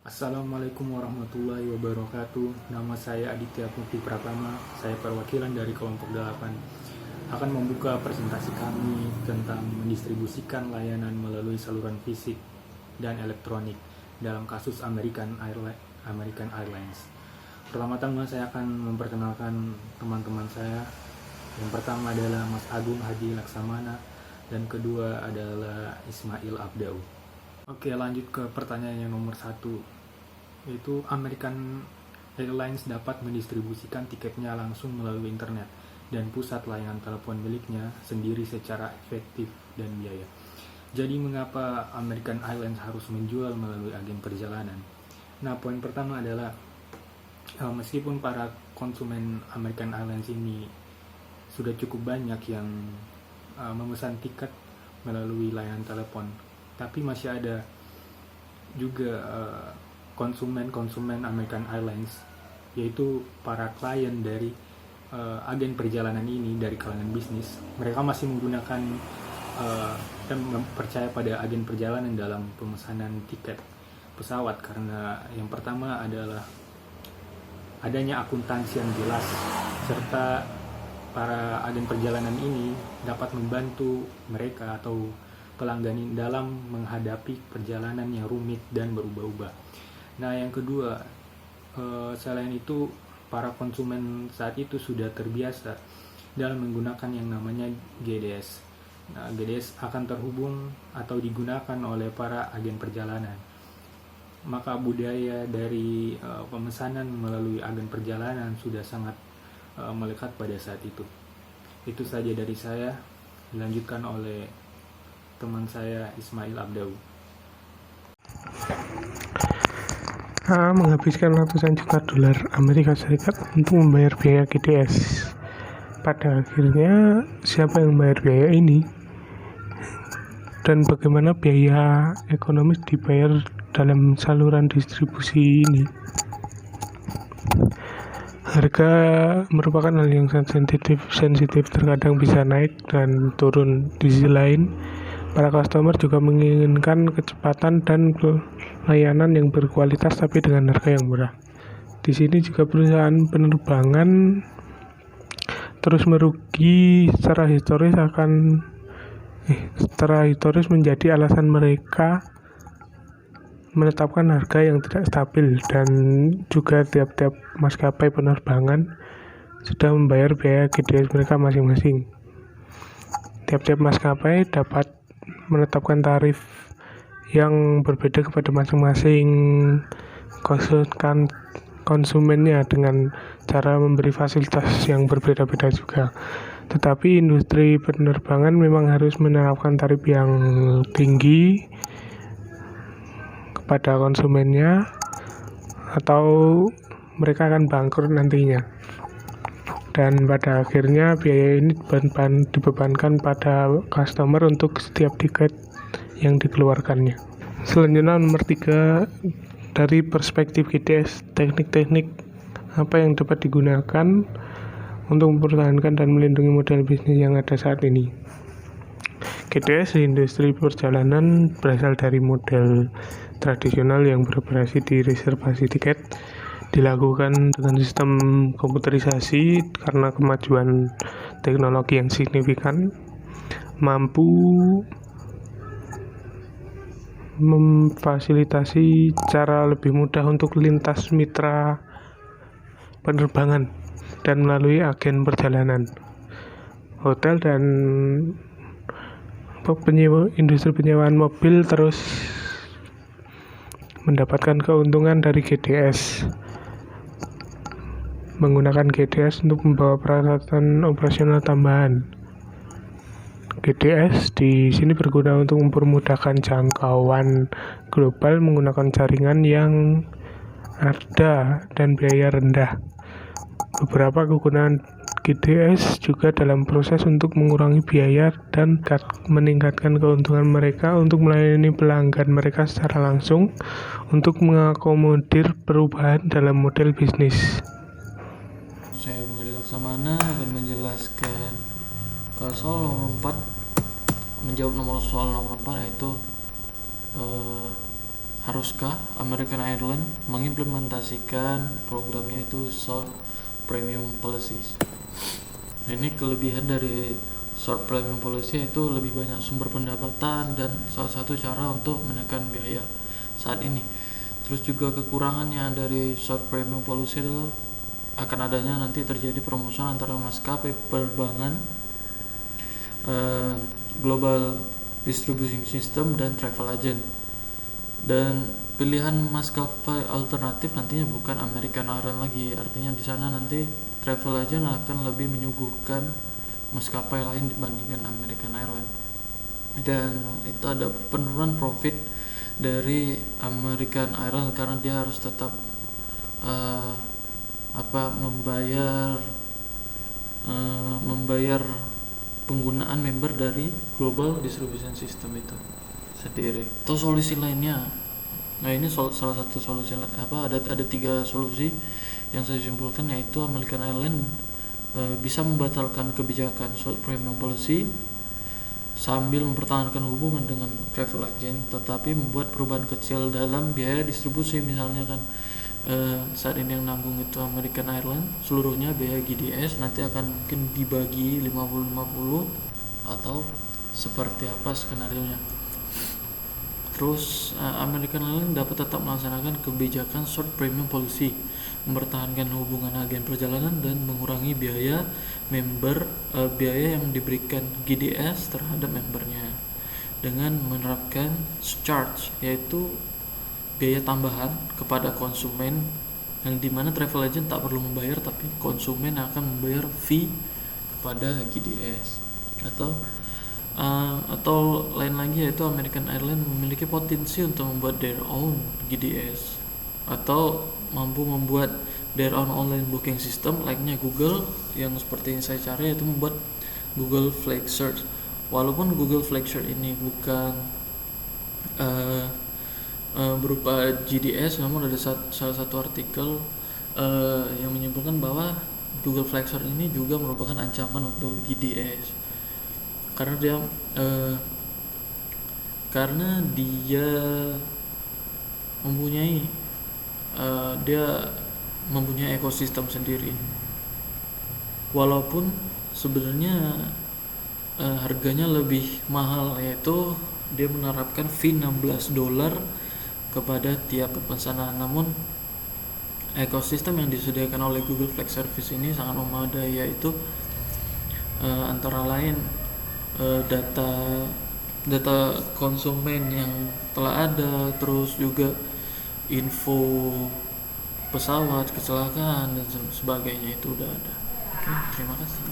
Assalamualaikum warahmatullahi wabarakatuh. Nama saya Aditya Mukti Pratama. Saya perwakilan dari kelompok 8. Akan membuka presentasi kami tentang mendistribusikan layanan melalui saluran fisik dan elektronik dalam kasus American Airlines. Pertama-tama saya akan memperkenalkan teman-teman saya. Yang pertama adalah Mas Agung Hadi Laksamana dan kedua adalah Ismail Abdau. Oke, lanjut ke pertanyaan yang nomor 1. Yaitu American Airlines dapat mendistribusikan tiketnya langsung melalui internet dan pusat layanan telepon miliknya sendiri secara efektif dan biaya. Jadi mengapa American Airlines harus menjual melalui agen perjalanan? Nah, poin pertama adalah meskipun para konsumen American Airlines ini sudah cukup banyak yang memesan tiket melalui layanan telepon, tapi masih ada juga konsumen American Airlines, yaitu para klien dari agen perjalanan ini dari kalangan bisnis. Mereka masih menggunakan dan percaya pada agen perjalanan dalam pemesanan tiket pesawat karena yang pertama adalah adanya akuntansi yang jelas, serta para agen perjalanan ini dapat membantu mereka atau pelanggan dalam menghadapi perjalanan yang rumit dan berubah-ubah. Nah, yang kedua, selain itu para konsumen saat itu sudah terbiasa dalam menggunakan yang namanya GDS. Nah, GDS akan terhubung atau digunakan oleh para agen perjalanan. Maka budaya dari pemesanan melalui agen perjalanan sudah sangat melekat pada saat itu. Itu saja dari saya. Dilanjutkan oleh teman saya Ismail Abdau. Menghabiskan ratusan juta dolar Amerika Serikat untuk membayar biaya GDS. Pada akhirnya, siapa yang membayar biaya ini? Dan bagaimana biaya ekonomis dibayar dalam saluran distribusi ini? Harga merupakan hal yang sangat sensitif, terkadang bisa naik dan turun. Di sisi lain, para customer juga menginginkan kecepatan dan layanan yang berkualitas tapi dengan harga yang murah. Di sini juga perusahaan penerbangan terus merugi secara historis menjadi alasan mereka menetapkan harga yang tidak stabil, dan juga tiap-tiap maskapai penerbangan sudah membayar biaya GDS mereka masing-masing. Tiap-tiap maskapai dapat menetapkan tarif yang berbeda kepada masing-masing konsumennya dengan cara memberi fasilitas yang berbeda-beda juga. Tetapi industri penerbangan memang harus menerapkan tarif yang tinggi kepada konsumennya atau mereka akan bangkrut nantinya. Dan pada akhirnya biaya ini dibebankan pada customer untuk setiap tiket yang dikeluarkannya. Selanjutnya nomor 3, dari perspektif GDS, teknik-teknik apa yang dapat digunakan untuk mempertahankan dan melindungi model bisnis yang ada saat ini. GDS di industri perjalanan berasal dari model tradisional yang beroperasi di reservasi tiket, dilakukan dengan sistem komputerisasi karena kemajuan teknologi yang signifikan, mampu memfasilitasi cara lebih mudah untuk lintas mitra penerbangan dan melalui agen perjalanan, hotel, dan industri penyewaan mobil terus mendapatkan keuntungan dari GDS. Menggunakan GDS untuk membawa peralatan operasional tambahan. GDS di sini berguna untuk mempermudahkan jangkauan global menggunakan jaringan yang ada dan biaya rendah. Beberapa kegunaan GDS juga dalam proses untuk mengurangi biaya dan meningkatkan keuntungan mereka untuk melayani pelanggan mereka secara langsung untuk mengakomodir perubahan dalam model bisnis. Saya Bung Hadi Laksamana akan menjelaskan soal nomor 4, menjawab soal nomor 4, yaitu haruskah American Airlines mengimplementasikan programnya itu short premium policies? Ini kelebihan dari short premium policy itu lebih banyak sumber pendapatan dan salah satu cara untuk menekan biaya saat ini. Terus juga kekurangannya dari short premium policy adalah akan adanya nanti terjadi permusuhan antara maskapai penerbangan, global distribution system dan travel agent. Dan pilihan maskapai alternatif nantinya bukan American Airlines lagi, artinya di sana nanti travel agent akan lebih menyuguhkan maskapai lain dibandingkan American Airlines. Dan itu ada penurunan profit dari American Airlines karena dia harus tetap membayar penggunaan member dari global distribution system itu sendiri. Atau solusi lainnya, nah ini salah satu solusi ada 3 solusi yang saya simpulkan, yaitu American Airlines bisa membatalkan kebijakan short premium policy sambil mempertahankan hubungan dengan travel agent, tetapi membuat perubahan kecil dalam biaya distribusi. Misalnya kan saat ini yang nanggung itu American Airlines seluruhnya biaya GDS, nanti akan mungkin dibagi 50-50 atau seperti apa skenarionya. Terus American Airlines dapat tetap melaksanakan kebijakan short premium policy, mempertahankan hubungan agen perjalanan dan mengurangi biaya yang diberikan GDS terhadap membernya dengan menerapkan charge, yaitu biaya tambahan kepada konsumen, yang dimana travel agent tak perlu membayar tapi konsumen akan membayar fee kepada GDS. Atau lain lagi, yaitu American Airlines memiliki potensi untuk membuat their own GDS atau mampu membuat their own online booking system layaknya Google, yang seperti yang saya cari, yaitu membuat Google Flag Search. Walaupun Google Flag Search ini bukan berupa GDS, namun ada salah satu artikel yang menyimpulkan bahwa Google Flag Search ini juga merupakan ancaman untuk GDS karena dia mempunyai ekosistem sendiri. Walaupun sebenarnya harganya lebih mahal, yaitu dia menerapkan fee $16 kepada tiap pemesanan. Namun ekosistem yang disediakan oleh Google Flag Service ini sangat memadai, yaitu antara lain data konsumen yang telah ada, terus juga info pesawat, kecelakaan dan sebagainya itu udah ada. Oke, terima kasih.